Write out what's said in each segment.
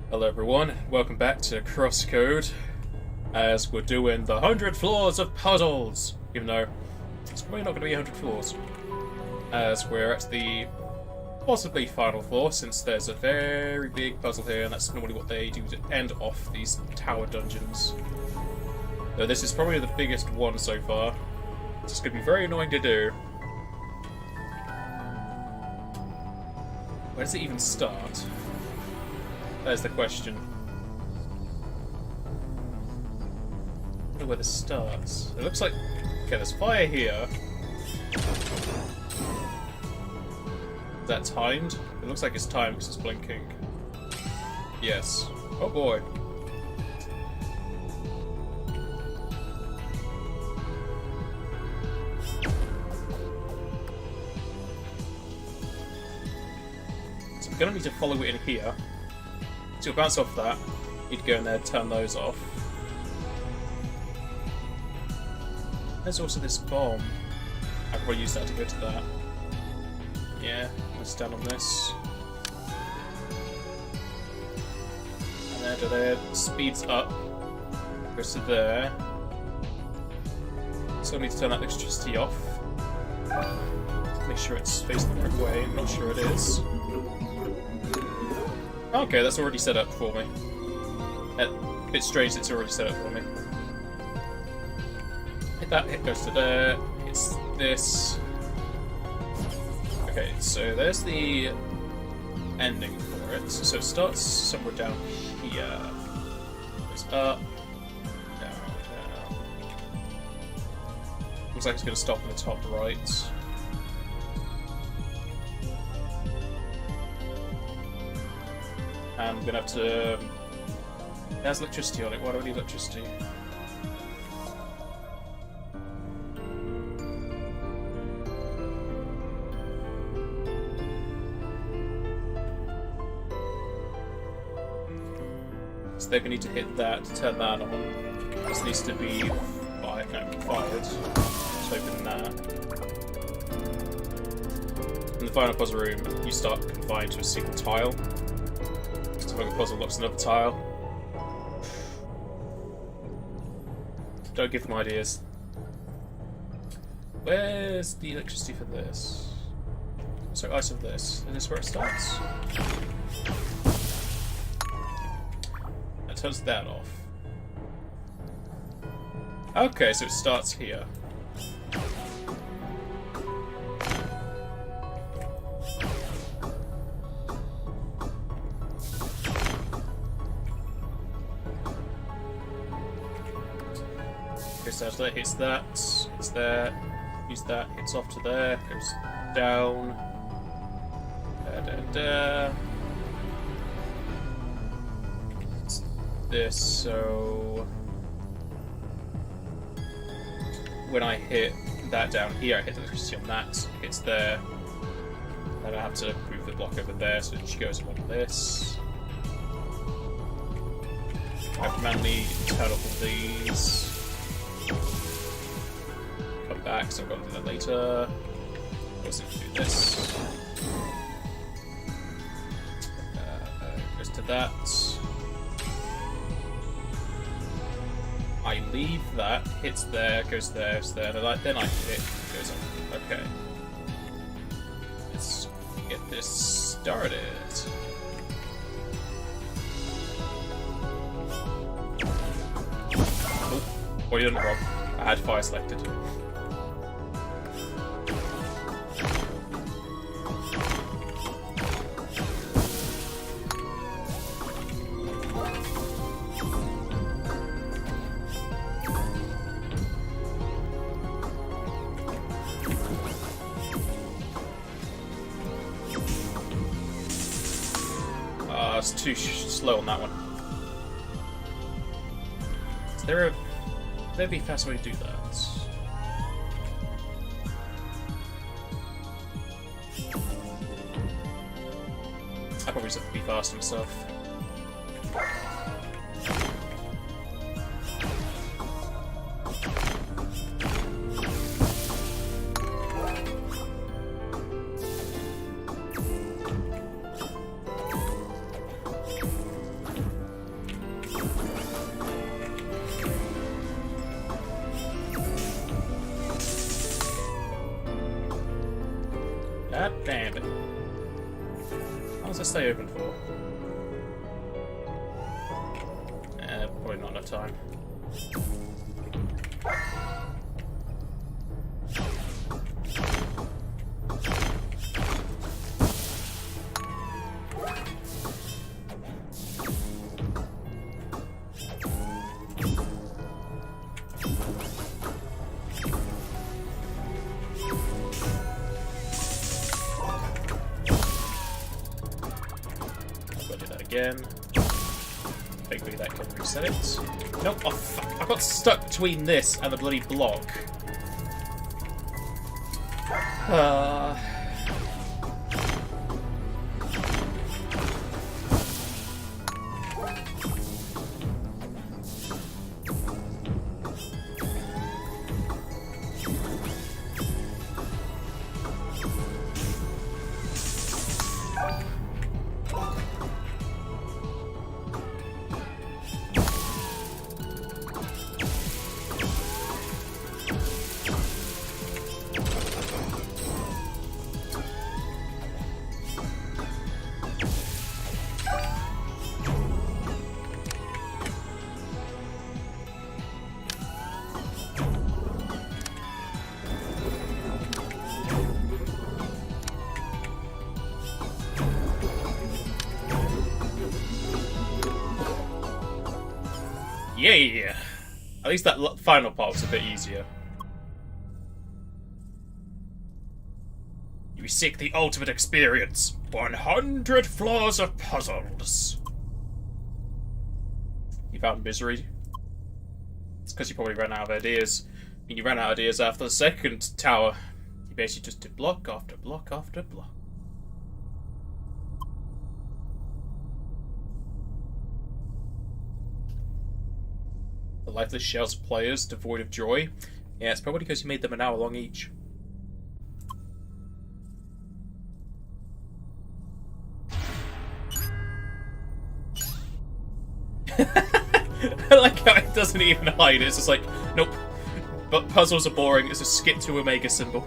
Hello everyone, welcome back to CrossCode, as we're doing the 100 floors of puzzles, even though it's probably not going to be 100 floors, as we're at the possibly final floor, since there's a very big puzzle here, and that's normally what they do to end off these tower dungeons. Though this is probably the biggest one so far, so it's going to be very annoying to do. Where does it even start? There's the question. I wonder where this starts. It looks like... Okay, there's fire here. Is that timed? It looks like it's timed because it's blinking. Yes. Oh boy. So I'm gonna need to follow it in here. So you'll bounce off that, you'd go in there, turn those off. There's also this bomb. I could probably use that to go to that. Yeah, let's stand on this. And there to there, speeds up, goes to there. So I need to turn that electricity off. Make sure it's facing the correct way, I'm not sure it is. Okay, that's already set up for me. A bit strange that it's already set up for me. Hit that, hit goes to there, hits this. Okay, so there's the ending for it. So it starts somewhere down here. Goes up, down, down. Looks like it's going to stop in the top right. And I'm gonna have to... There's electricity on it. Why do I need electricity? So they're gonna need to hit that to turn that on. This needs to be fired. Let's open that. In the final puzzle room, you start confined to a single tile. Like a puzzle looks another tile. Don't give them ideas. Where's the electricity for this? So ice of this. Is this where it starts? That turns that off. Okay, so it starts here. So that hits that, hits there, use that, hits off to there, goes down, it's this, so when I hit that down here, I hit the electricity on that, it hits there, then I have to move the block over there so it goes on this. I have to manually turn off all these. Come back, so I've got to do that later. Also do this. Goes to that. I leave that, hits there, goes there, then I hit, goes on. Okay. Let's get this started. Oh, you done it wrong. I had fire selected. It's too slow on that one. Is there a... There'd be a faster way to do that. I probably just have to be fast myself. stay open for? Probably not enough time. Again. Hopefully that can reset it. Nope, oh fuck. I got stuck between this and the bloody block. Yeah! At least that final part was a bit easier. You seek the ultimate experience. 100 floors of puzzles. You found misery? It's because you probably ran out of ideas. I mean, you ran out of ideas after the second tower. You basically just did block after block after block. The lifeless shells of players, devoid of joy. Yeah, it's probably because you made them an hour long each. I like how it doesn't even hide. It's just like, nope. But puzzles are boring. It's a skip to Omega symbol.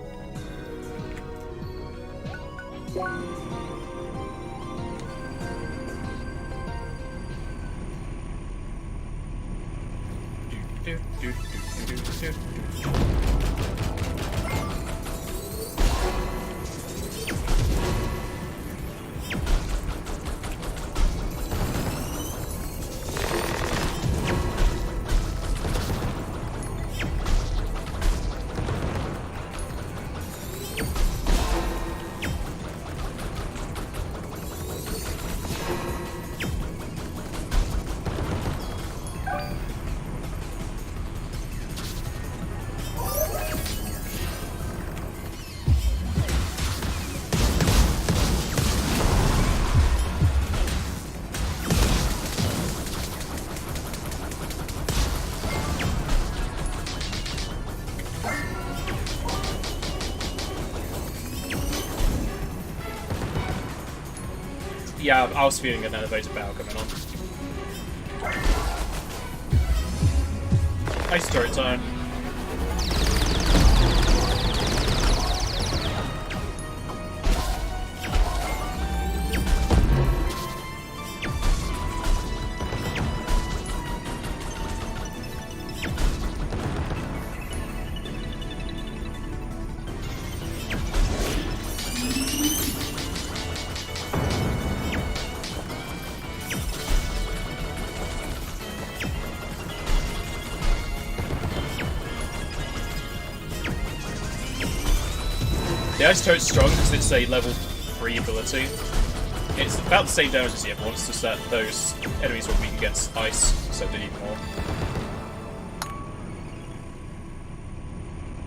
Yeah, I was feeling an elevated battle coming on. Nice turret time. The ice turret's strong because it's a level 3 ability. It's about the same damage as the other one, it's just that those enemies are weak against ice, so they need more.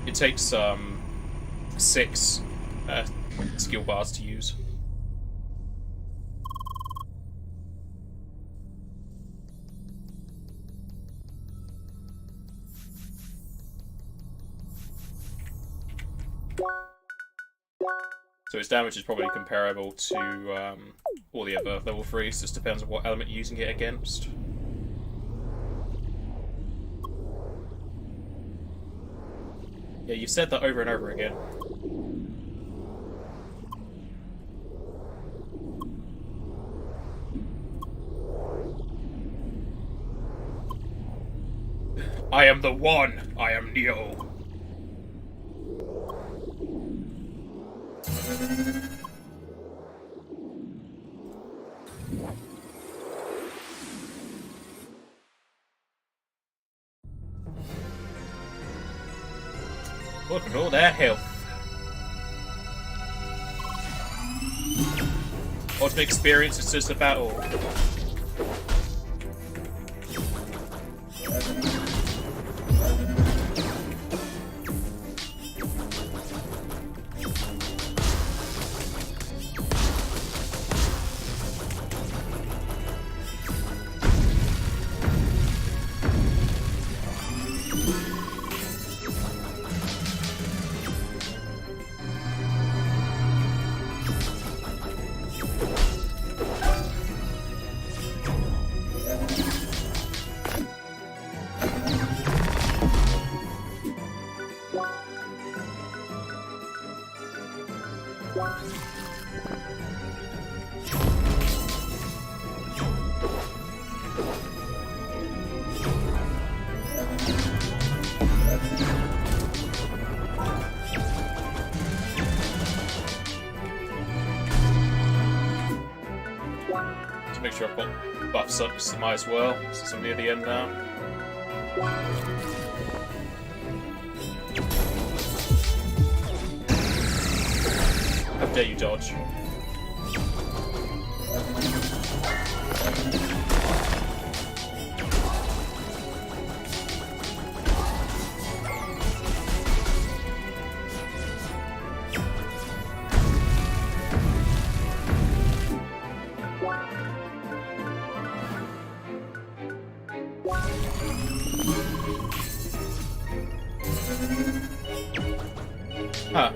It takes 6 skill bars to use. So its damage is probably comparable to all the other level 3s, just depends on what element you're using it against. Yeah, you've said that over and over again. I am the one. I am Neo. Look at all that health. Ultimate experience is just a battle. Make sure I've got buffs up to might as well, since I'm near the end now. How dare you dodge?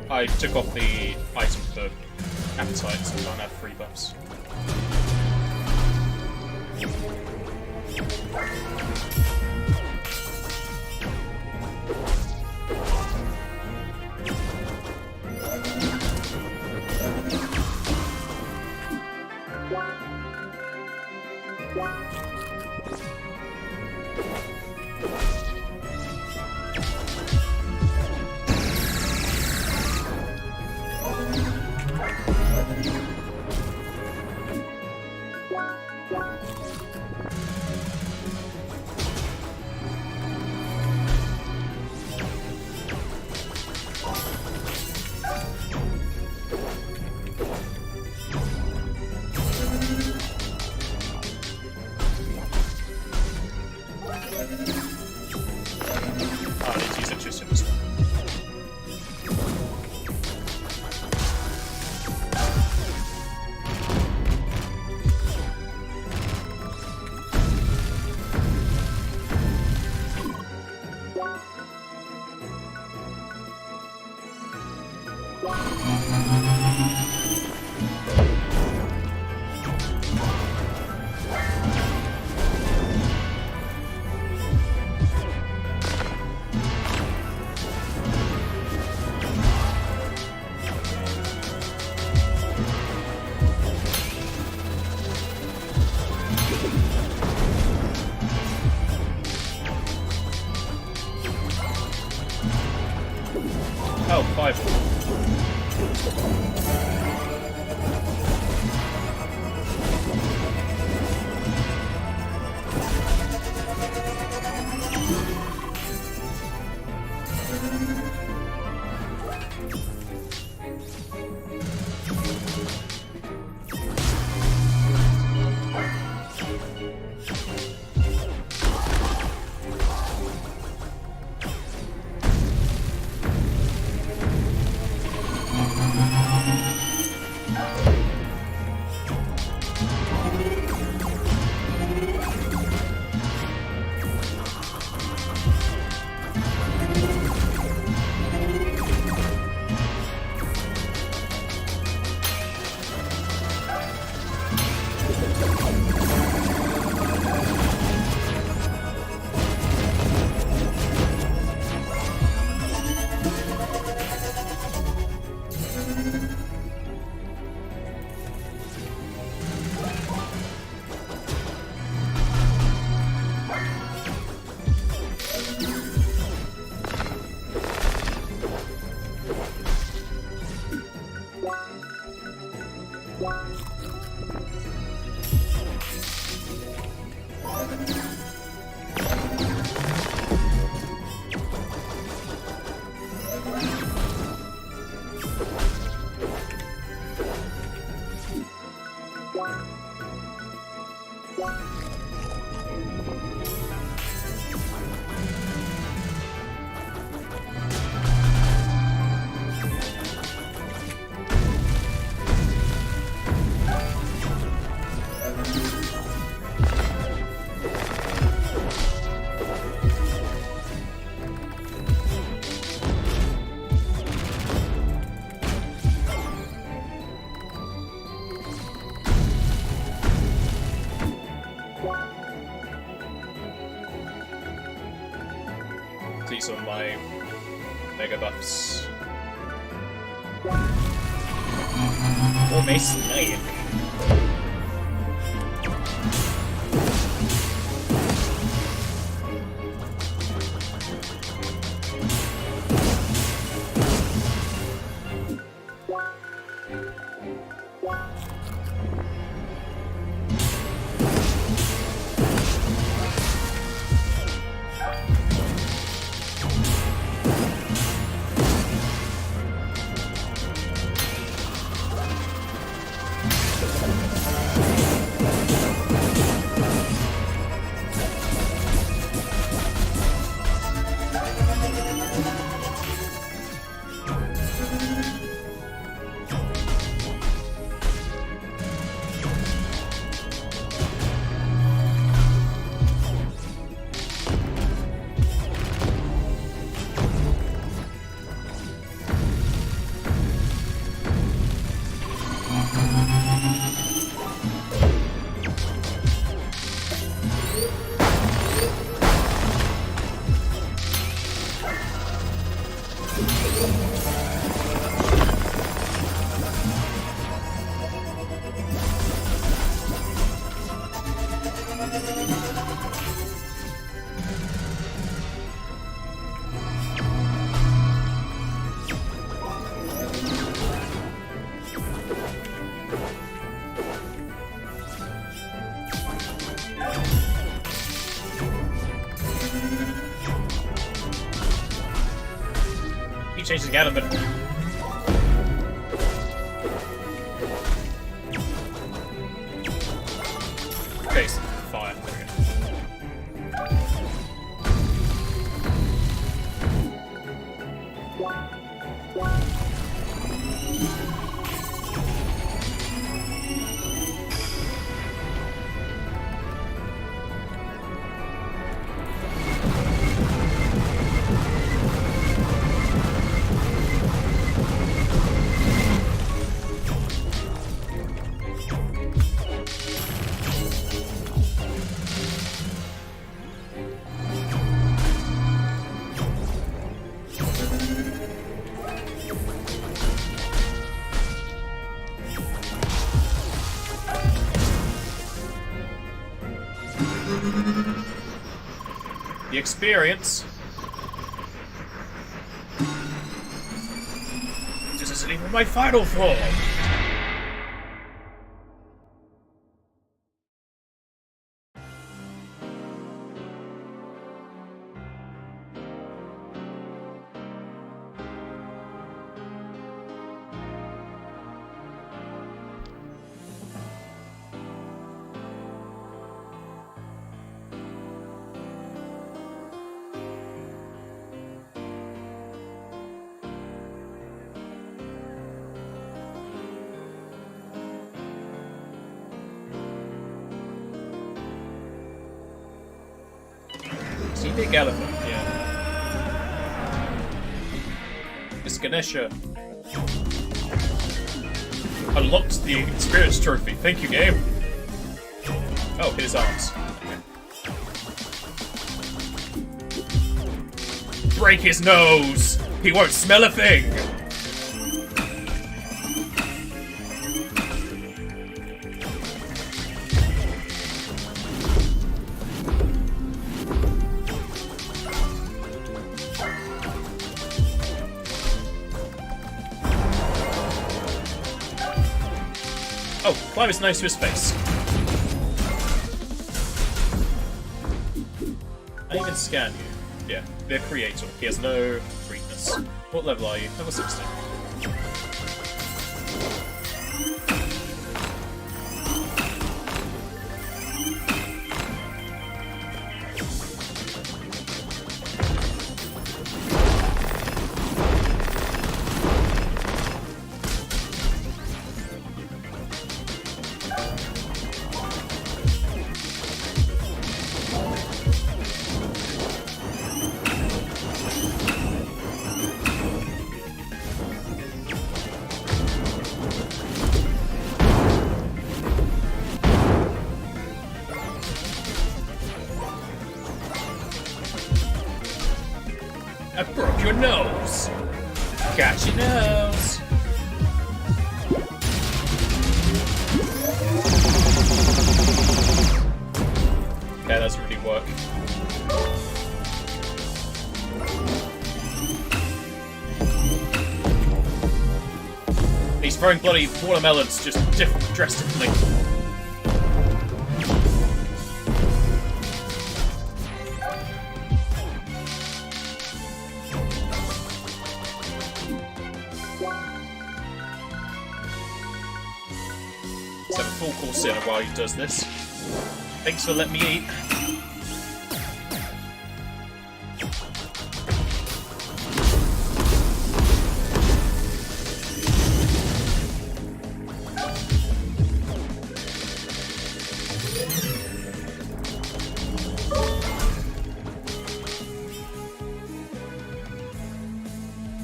I took off the item for appetite, so I can't have free buffs. Oh, 5. These are my mega buffs. Or my snake. Chasing out of it. Okay, so fire. There we go. The experience. This isn't even my final form. See, big elephant, yeah. This Ganesha unlocked the experience trophy. Thank you, game. Oh, his arms. Okay. Break his nose! He won't smell a thing! Oh, climb his nose to his face. I even scan you. Yeah, the creator. He has no weakness. What level are you? Level 16. I broke your nose. Got your nose. Okay, that doesn't really work. He's throwing bloody watermelons, just dressed differently. Let's have a full course dinner while he does this. Thanks for letting me eat.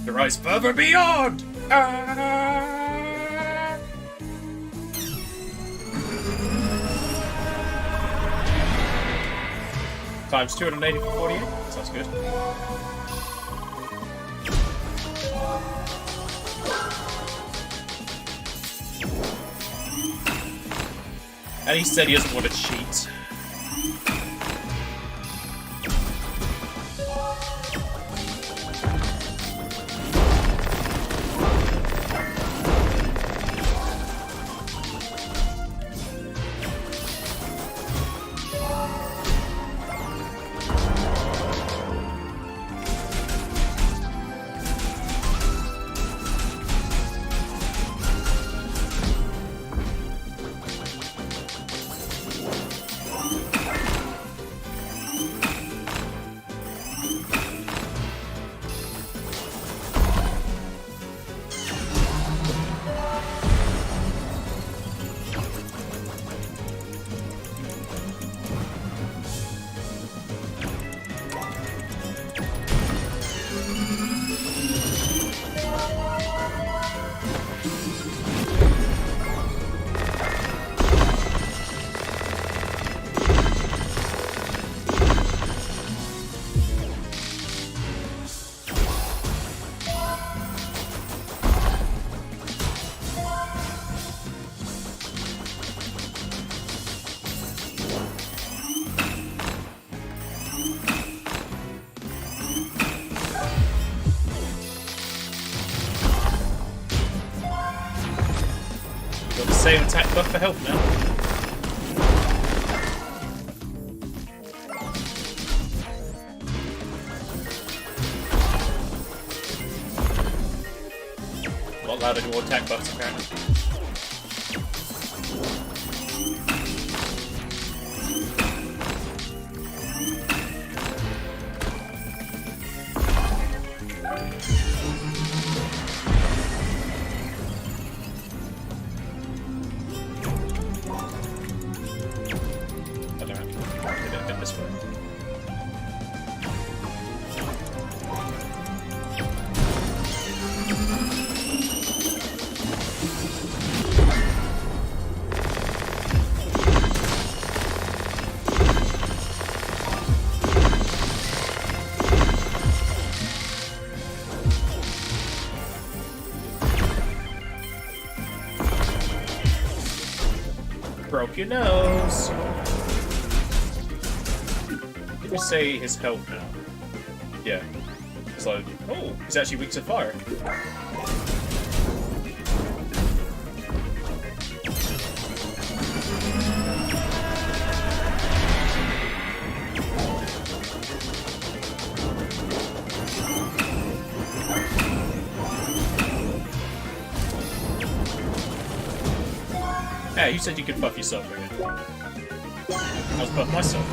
To rise further beyond! Times 280 for 48. Sounds good. And he said he doesn't want to cheat. Got the same attack buff for health now. Not allowed any more attack buffs apparently. Broke your nose. Did we say his health now? Yeah. So, oh, he's actually weak to fire. Yeah, you said you could buff yourself again. I was buff myself.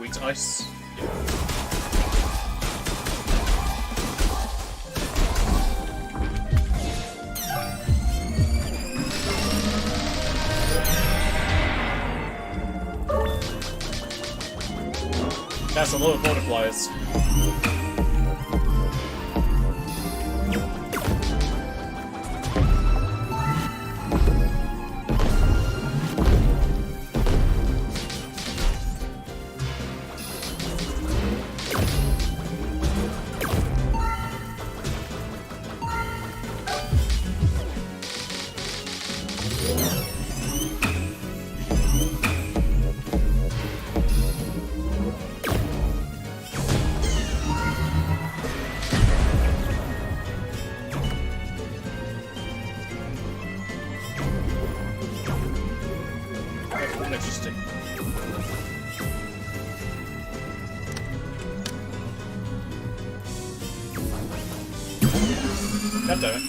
weak to ice. That's a lot of butterflies. Interesting. God damn it.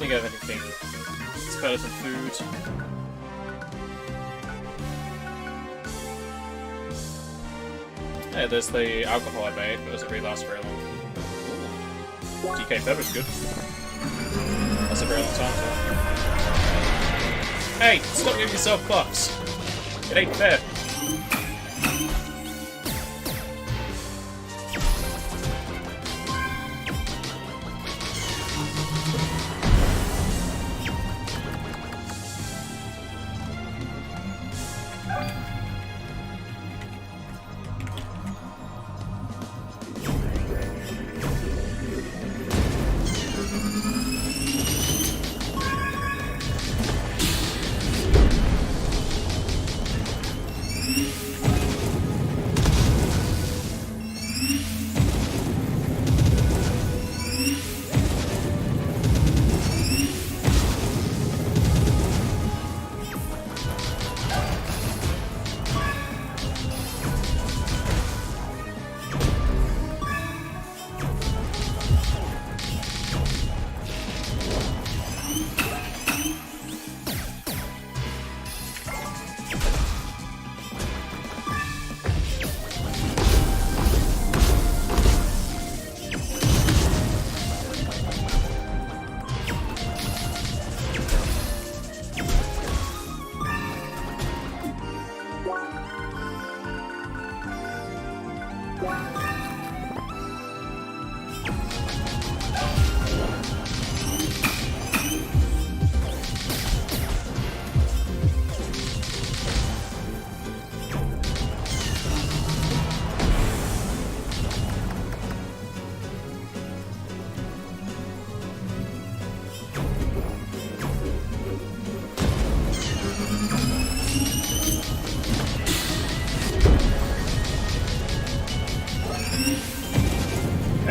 Think of anything. It's better than food. Yeah, there's the alcohol I made, but it doesn't really last very long. DK Feather's good. That's a very long time for. Hey, stop giving yourself bucks. It ain't fair.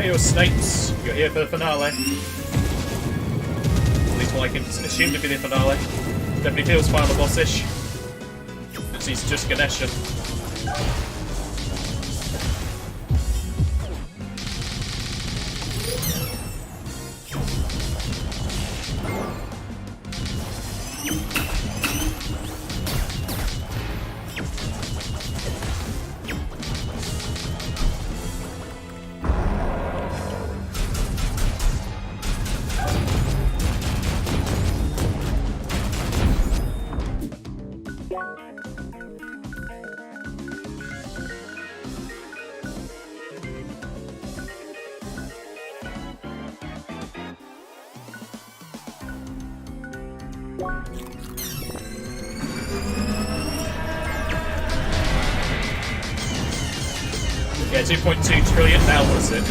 Severus Snapes, you're here for the finale. At least what I can assume to be the finale. Definitely feels final boss-ish. Since he's just Ganeshan. Yeah, 2.2 trillion, now what is it?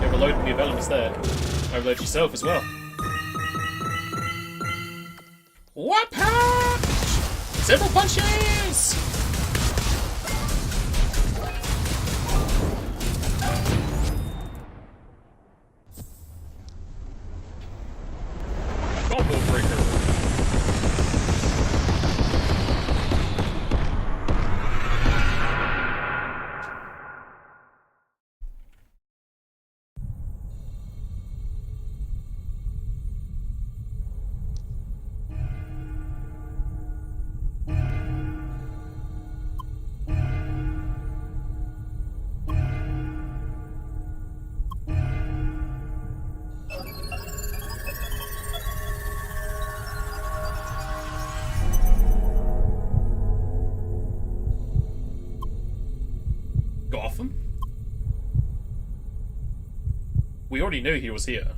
Overloading the developers there. Overload yourself as well. What punch? Several punches! Combo breaker. Gotham? We already knew he was here.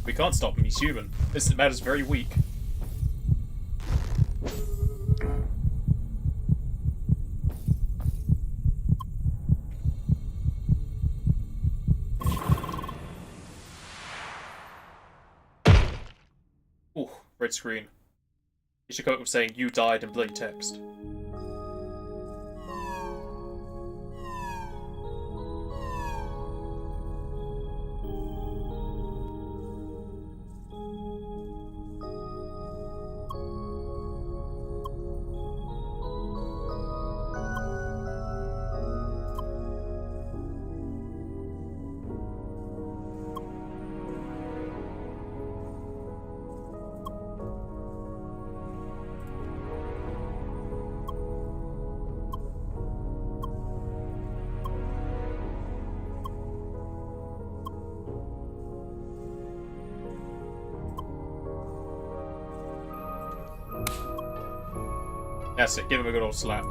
We can't stop him, he's human. This man is very weak. Ooh, red screen. You should come up with saying, "You died" in plain text. That's it, give him a good old slap.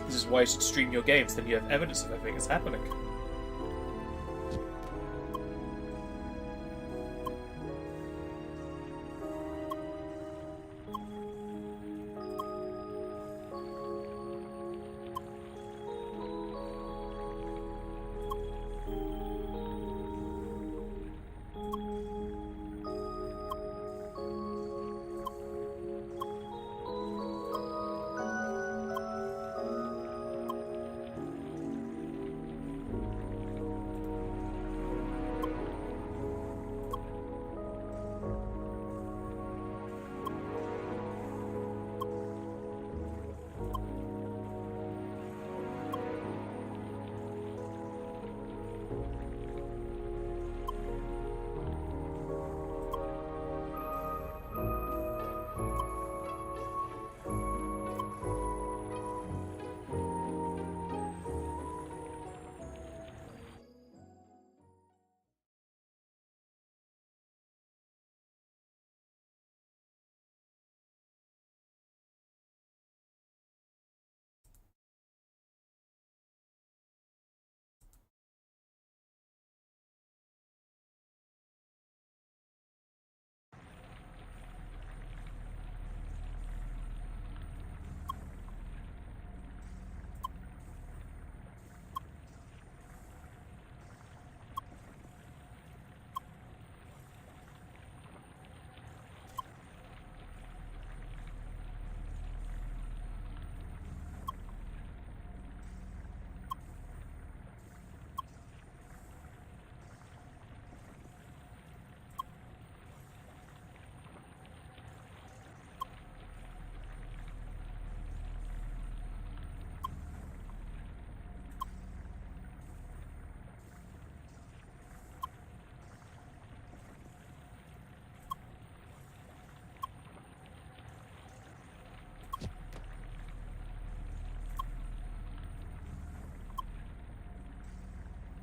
This is why you should stream your games, then you have evidence of everything that's happening.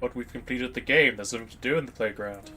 But we've completed the game. There's something to do in the playground.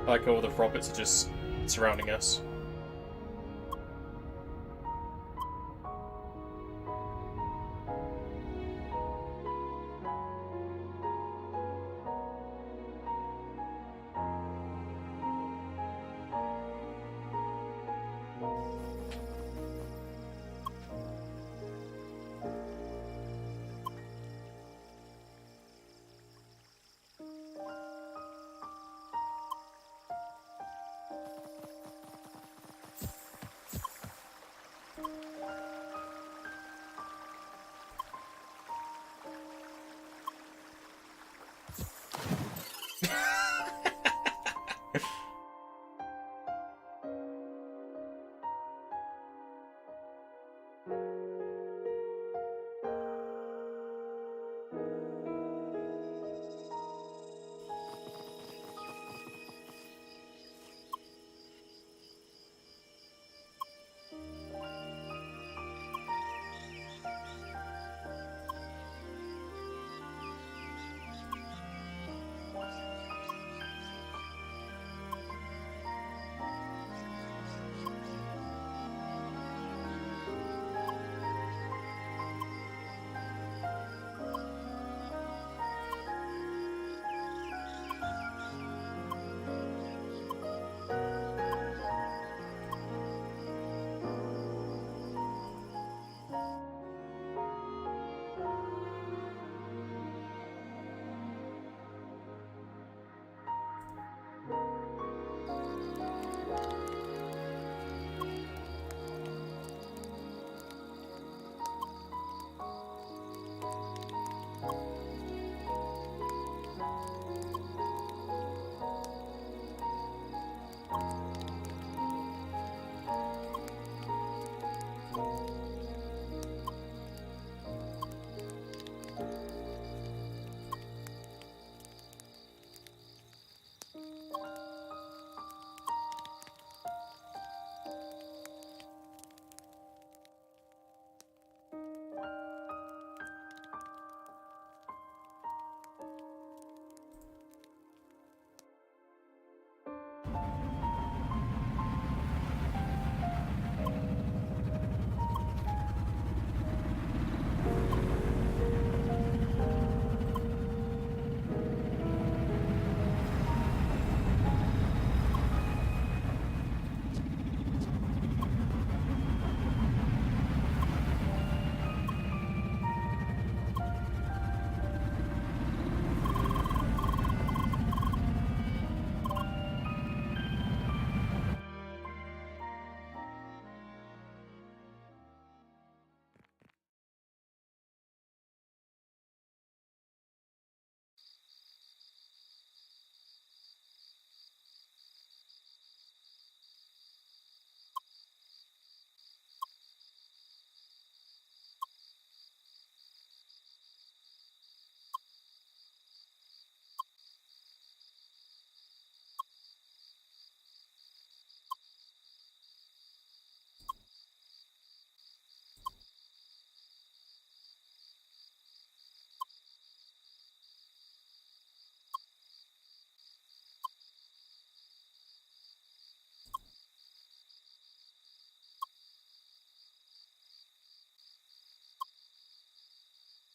I like all the robots are just surrounding us.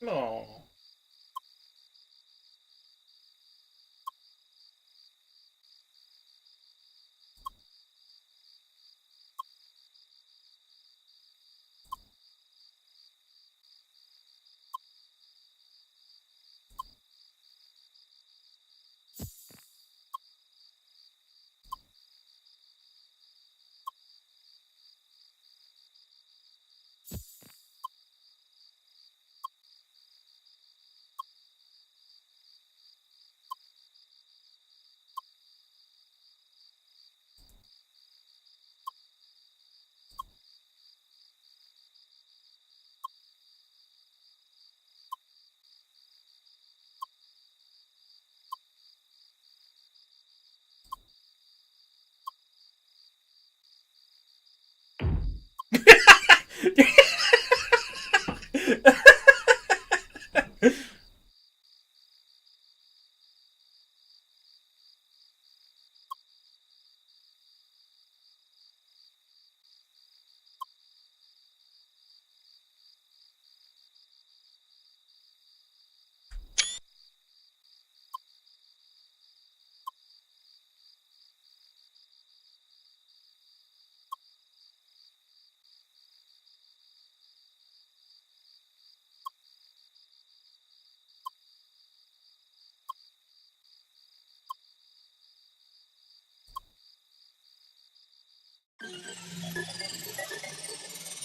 No.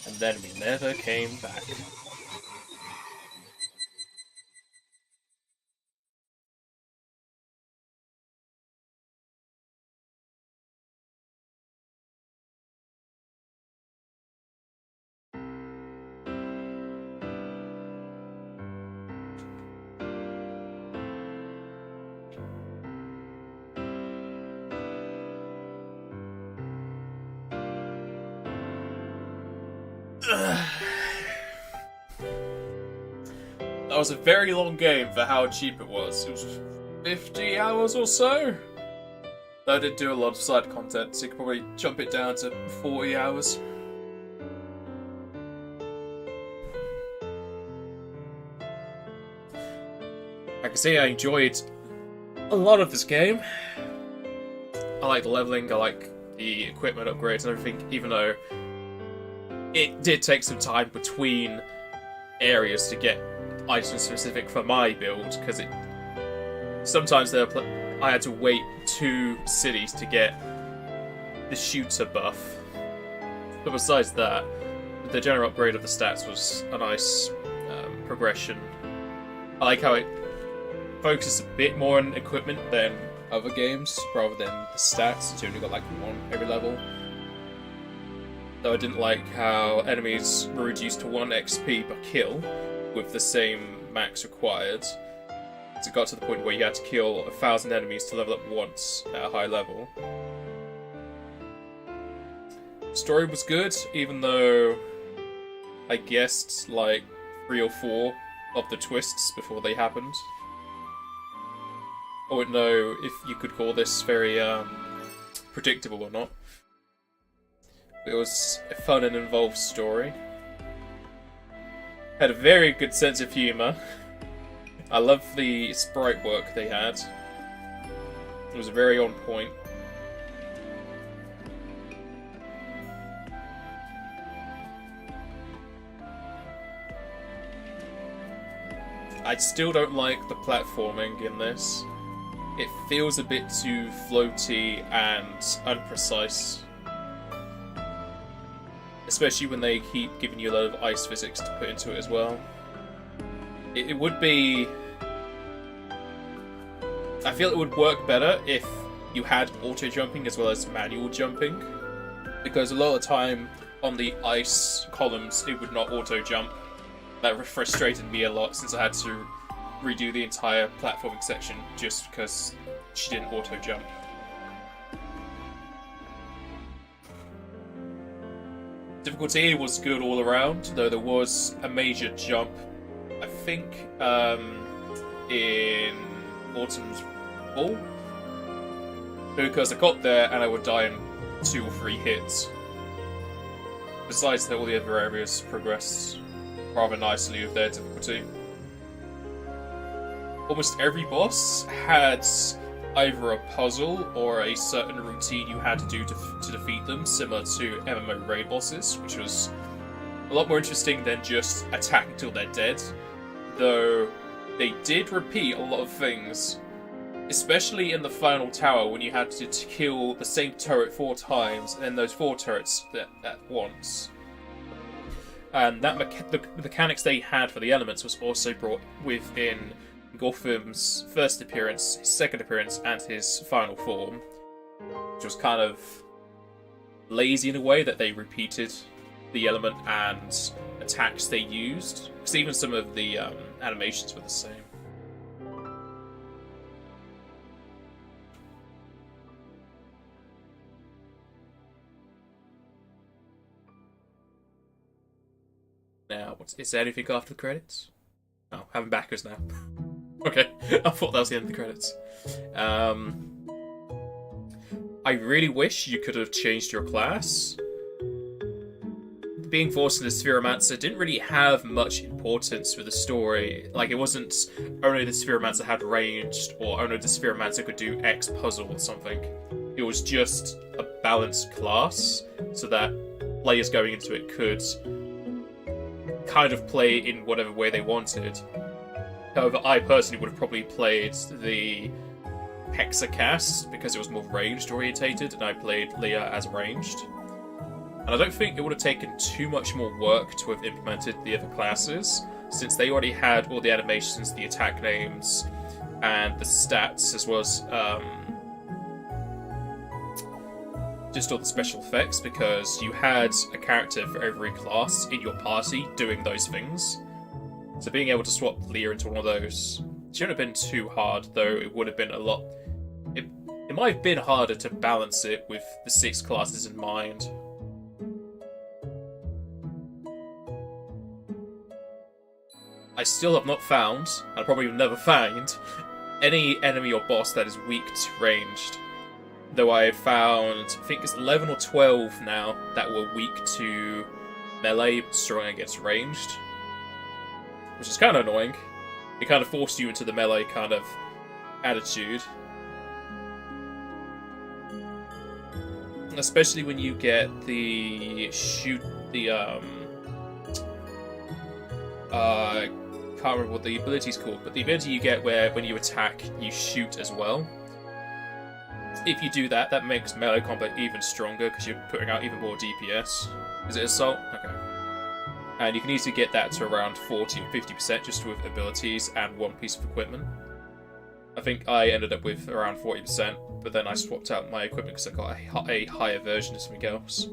And then we never came back. That was a very long game for how cheap it was. It was 50 hours or so. I did do a lot of side content, so you could probably jump it down to 40 hours. I can say I enjoyed a lot of this game. I like the leveling, I like the equipment upgrades and everything, even though it did take some time between areas to get item specific for my build, because sometimes I had to wait 2 cities to get the shooter buff. But besides that, the general upgrade of the stats was a nice progression. I like how it focuses a bit more on equipment than other games, rather than the stats, since you only got like 1 every level. Though I didn't like how enemies were reduced to 1 XP per kill, with the same max required. It got to the point where you had to kill 1,000 enemies to level up once at a high level. The story was good, even though I guessed like 3 or 4 of the twists before they happened. I wouldn't know if you could call this very predictable or not. It was a fun and involved story. Had a very good sense of humour. I love the sprite work they had. It was very on point. I still don't like the platforming in this. It feels a bit too floaty and unprecise. Especially when they keep giving you a lot of ice physics to put into it as well. It would be... I feel it would work better if you had auto-jumping as well as manual jumping. Because a lot of the time on the ice columns it would not auto-jump. That frustrated me a lot since I had to redo the entire platforming section just because she didn't auto-jump. Difficulty was good all around, though there was a major jump, I think, in Autumn's Ball, because I got there and I would die in 2 or 3 hits. Besides that, all the other areas progressed rather nicely with their difficulty. almost every boss had either a puzzle or a certain routine you had to do to defeat them, similar to MMO raid bosses, which was a lot more interesting than just attack until they're dead. Though they did repeat a lot of things, especially in the final tower when you had to kill the same turret 4 times, and then those 4 turrets at once. And that the mechanics they had for the elements was also brought within Gotham's first appearance, his second appearance, and his final form, which was kind of lazy in a way that they repeated the element and attacks they used, because even some of the animations were the same. Now, is there anything after the credits? Oh, having backers now. Okay, I thought that was the end of the credits. I really wish you could have changed your class. Being forced into Spheromancer didn't really have much importance for the story. Like, it wasn't only the Spheromancer had ranged, or only the Spheromancer could do X puzzle or something. It was just a balanced class, so that players going into it could kind of play in whatever way they wanted. However, I personally would have probably played the Hexacast because it was more ranged orientated, and I played Leah as ranged. And I don't think it would have taken too much more work to have implemented the other classes, since they already had all the animations, the attack names, and the stats, as well as just all the special effects, because you had a character for every class in your party doing those things. So being able to swap Leah into one of those shouldn't have been too hard, though it would have been a lot... It might have been harder to balance it with the 6 classes in mind. I still have not found, and I'll probably never find, any enemy or boss that is weak to ranged. Though I have found, I think it's 11 or 12 now, that were weak to melee, but strong against ranged. Which is kind of annoying. It kind of forced you into the melee kind of attitude. Especially when you get the can't remember what the ability's called, but the ability you get where when you attack, you shoot as well. If you do that, that makes melee combat even stronger because you're putting out even more DPS. Is it assault? Okay. And you can easily get that to around 40 or 50% just with abilities and one piece of equipment. I think I ended up with around 40%, but then I swapped out my equipment because I got a higher version of something else.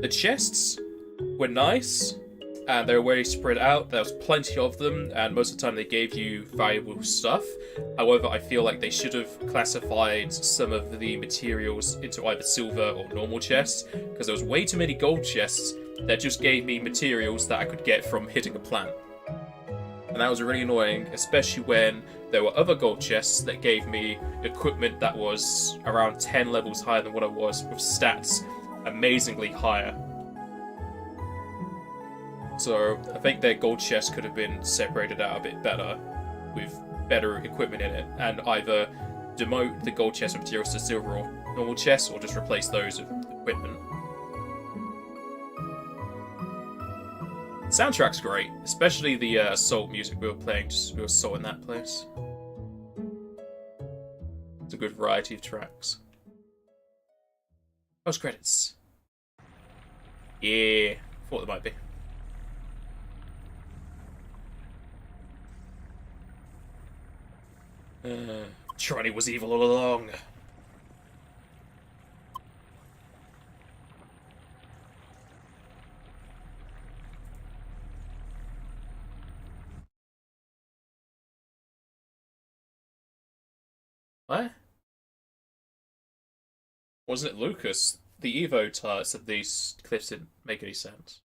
The chests were nice, and they were very spread out. There was plenty of them, and most of the time they gave you valuable stuff. However, I feel like they should have classified some of the materials into either silver or normal chests, because there was way too many gold chests that just gave me materials that I could get from hitting a plant. And that was really annoying, especially when there were other gold chests that gave me equipment that was around 10 levels higher than what I was, with stats amazingly higher. So I think their gold chests could have been separated out a bit better, with better equipment in it, and either demote the gold chest materials to silver or normal chests, or just replace those with equipment. Soundtrack's great, especially the Assault music we were playing, just we were so in that place. It's a good variety of tracks. Post credits. Yeah, thought there might be. Tronny was evil all along. What? Wasn't it Lucas? The Evo said these clips didn't make any sense.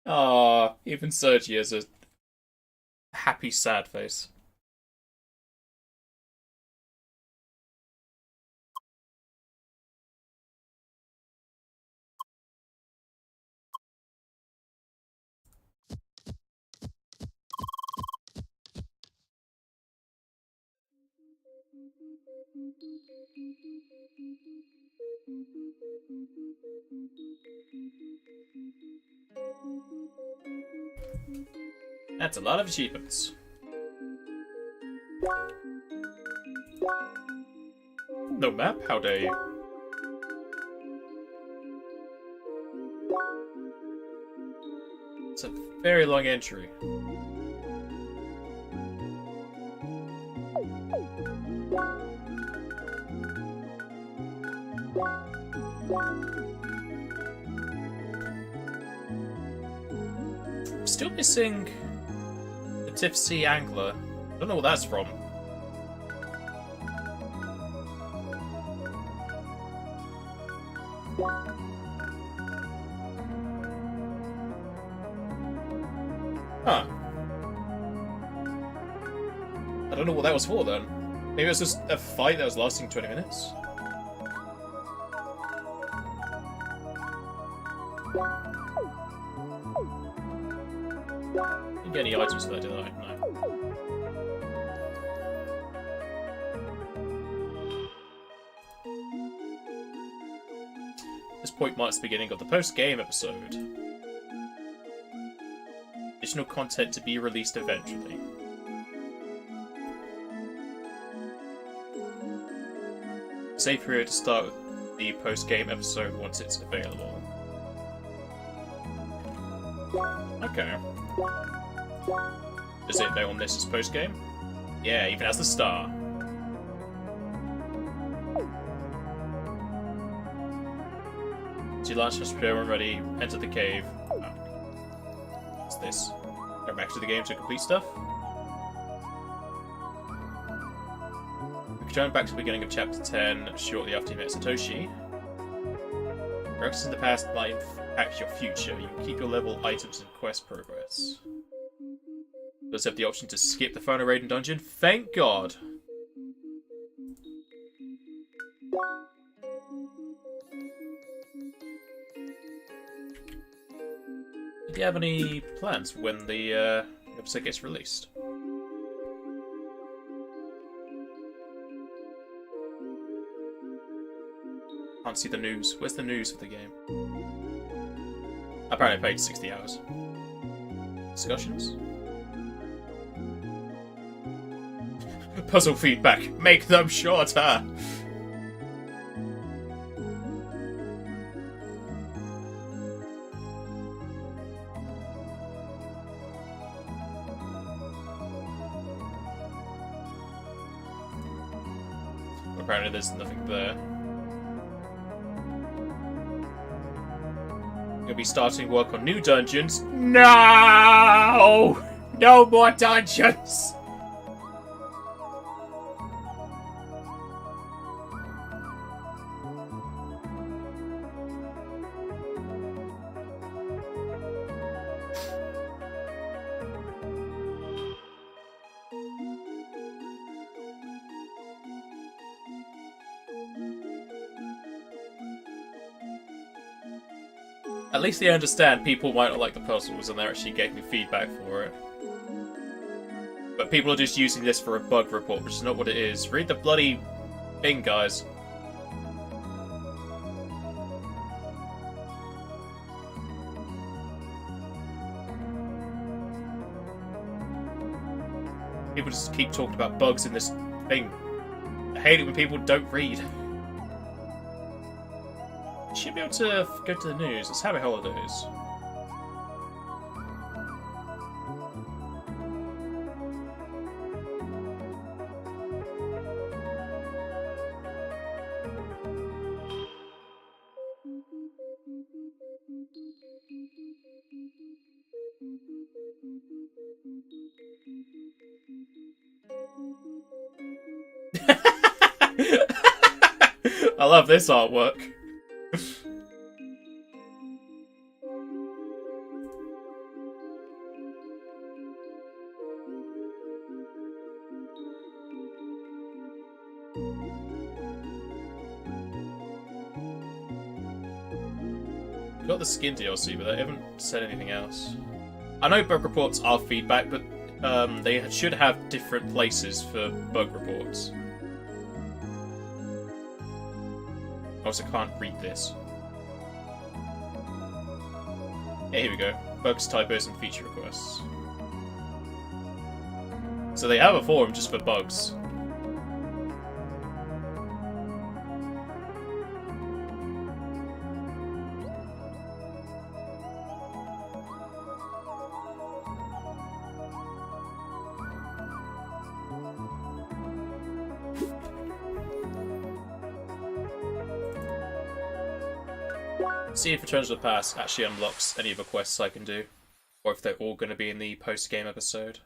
Ah, even Sergi has a happy, sad face. That's a lot of achievements. No map? How dare you? It's a very long entry. Still missing the Tipsy Angler. I don't know what that's from. Huh. I don't know what that was for then. Maybe it was just a fight that was lasting 20 minutes? Didn't get any items for that, did I? No. This point marks the beginning of the post-game episode. Additional content to be released eventually. Save period to start with the post-game episode once it's available. Okay. Does it know on this as post-game? Yeah, even has the star. So you launch has prepare when ready, enter the cave. Oh. What's this? Go back to the game to complete stuff? We return back to the beginning of chapter 10 shortly after you met Satoshi. Progress in the past might impact your future. You can keep your level, items, and quest progress. Does have the option to skip the final raid and dungeon? Thank God! Do you have any plans when the episode gets released? Can't see the news. Where's the news of the game? Apparently I played 60 hours. Discussions? Puzzle feedback. Make them shorter! Apparently there's nothing there. You'll be starting work on new dungeons. No! No more dungeons! At least they understand people might not like the puzzles and they're actually getting feedback for it. But people are just using this for a bug report, which is not what it is. Read the bloody thing, guys. People just keep talking about bugs in this thing. I hate it when people don't read. Should be able to go to the news. It's Happy Holidays. I love this artwork. We got the skin DLC, but they haven't said anything else. I know bug reports are feedback, but they should have different places for bug reports. I also can't read this. Yeah, here we go. Bugs, typos, and feature requests. So they have a forum just for bugs. See if Return to the Past actually unlocks any of the quests I can do, or if they're all going to be in the post-game episode.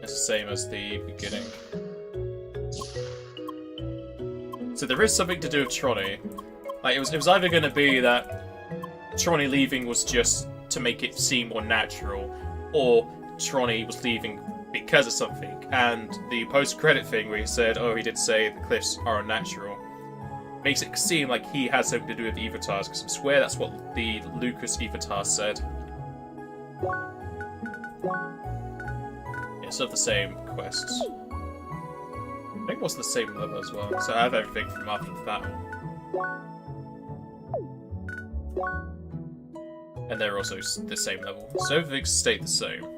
It's the same as the beginning. So there is something to do with Tronny. Like it was either going to be that Tronny leaving was just to make it seem more natural, or Tronny was leaving because of something. And the post-credit thing where he said, "Oh, he did say the cliffs are unnatural," makes it seem like he has something to do with the Evatars, because I swear that's what the Lucas Evatar said. It's of the same quests. I think it was the same level as well, so I have everything from after the battle. And they're also the same level, so everything stayed the same.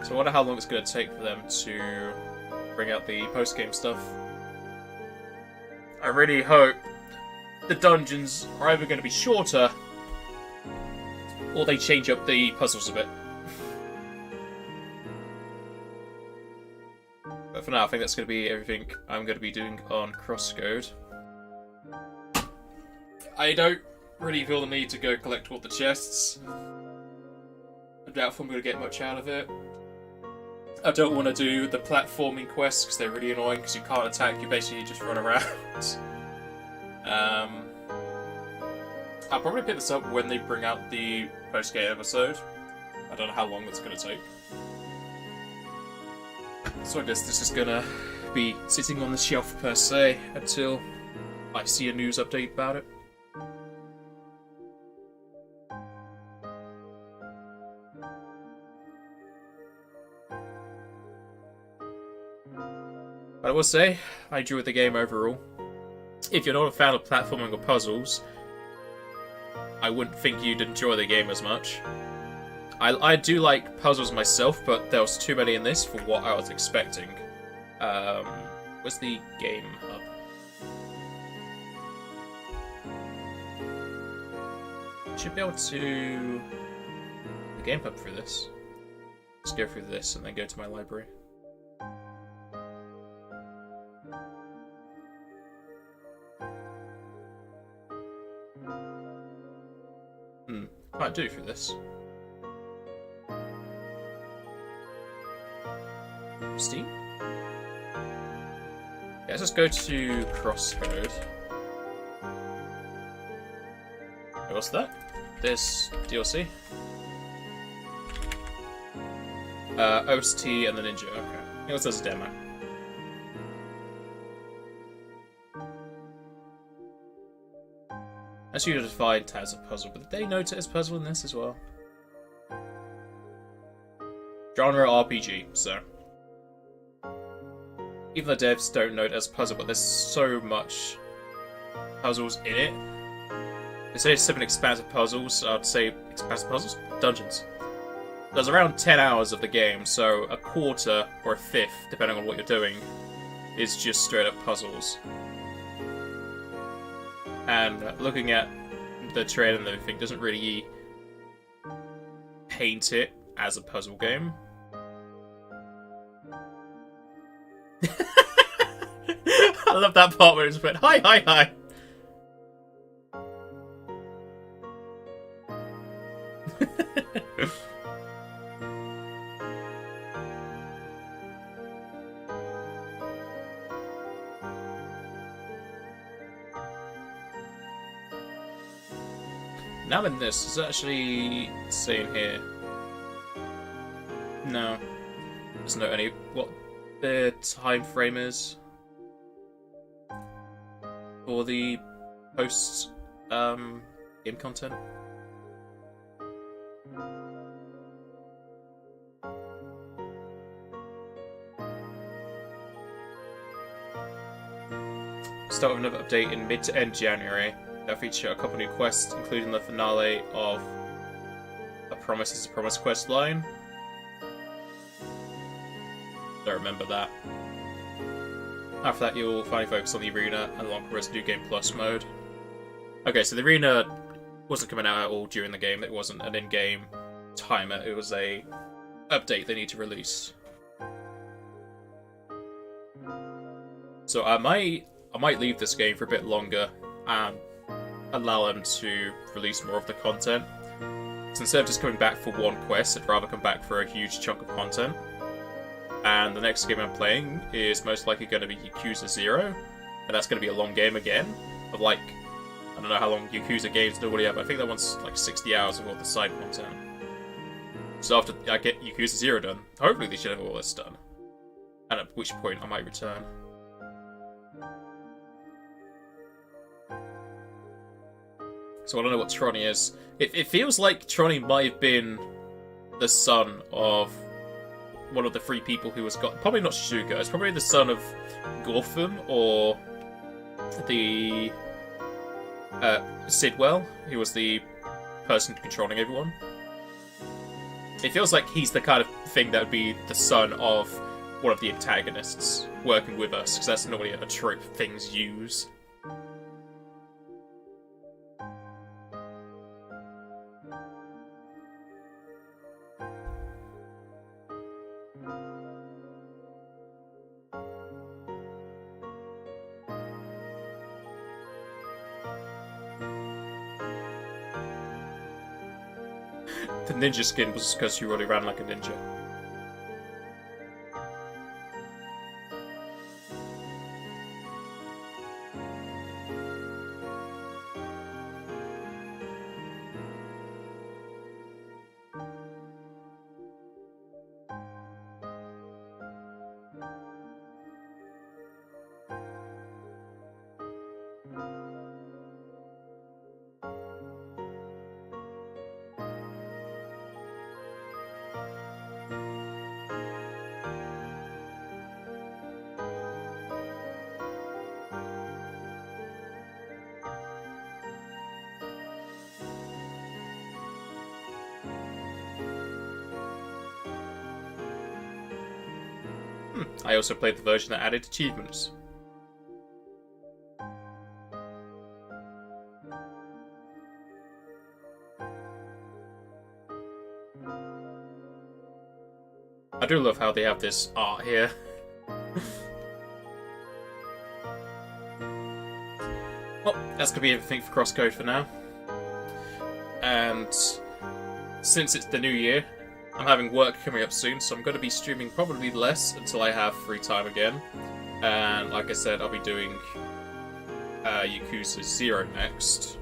So I wonder how long it's going to take for them to bring out the post-game stuff. I really hope the dungeons are either going to be shorter, or they change up the puzzles a bit. But for now, I think that's going to be everything I'm going to be doing on CrossCode. I don't really feel the need to go collect all the chests. I doubt if I'm going to get much out of it. I don't want to do the platforming quests because they're really annoying because you can't attack, you basically just run around. I'll probably pick this up when they bring out the post-game episode. I don't know how long that's going to take. So I guess this is going to be sitting on the shelf per se until I see a news update about it. But I will say, I enjoyed the game overall. If you're not a fan of platforming or puzzles, I wouldn't think you'd enjoy the game as much. I do like puzzles myself, but there was too many in this for what I was expecting. Where's the game hub? Should be able to... the game hub through this. Just go through this and then go to my library. Can't do through this. Steam? Yeah, let's just go to CrossCode. What's that? This DLC? OST and the Ninja, okay. It also does a demo. That's usually defined as a puzzle, but did they note it as puzzle in this as well? Genre RPG, so. Even the devs don't note it as puzzle, but there's so much puzzles in it. They say 7 expansive puzzles. I'd say expansive puzzles? Dungeons. There's around 10 hours of the game, so a quarter or a fifth, depending on what you're doing, is just straight up puzzles. And looking at the trailer and everything doesn't really paint it as a puzzle game. I love that part where it just went, hi, hi, hi. Now in this, it's actually saying here. No. There's no any what the time frame is for the post game content. Start with another update in mid to end January. That'll feature a couple new quests, including the finale of A Promise is a Promise quest line. Don't remember that. After that, you'll finally focus on the arena and along with New Game Plus mode. Okay, so the arena wasn't coming out at all during the game. It wasn't an in-game timer. It was a update they need to release. So I might leave this game for a bit longer and allow them to release more of the content. So instead of just coming back for one quest, I'd rather come back for a huge chunk of content. And the next game I'm playing is most likely going to be Yakuza 0, and that's going to be a long game again, of like, I don't know how long Yakuza games normally are, but I think that one's like 60 hours of all the side content. So after I get Yakuza 0 done, hopefully they should have all this done. And at which point I might return. So I don't know what Tronny is. It feels like Tronny might have been the son of one of the 3 people who was got. Probably not Shuga. It's probably the son of Gotham or the Sidwell, who was the person controlling everyone. It feels like he's the kind of thing that would be the son of one of the antagonists working with us, because that's normally a trope things use. The ninja skin was because you already ran like a ninja. I also played the version that added achievements. I do love how they have this art here. Well, that's going to be everything for CrossCode for now. And since it's the new year, I'm having work coming up soon, so I'm going to be streaming probably less until I have free time again. And like I said, I'll be doing Yakuza 0 next.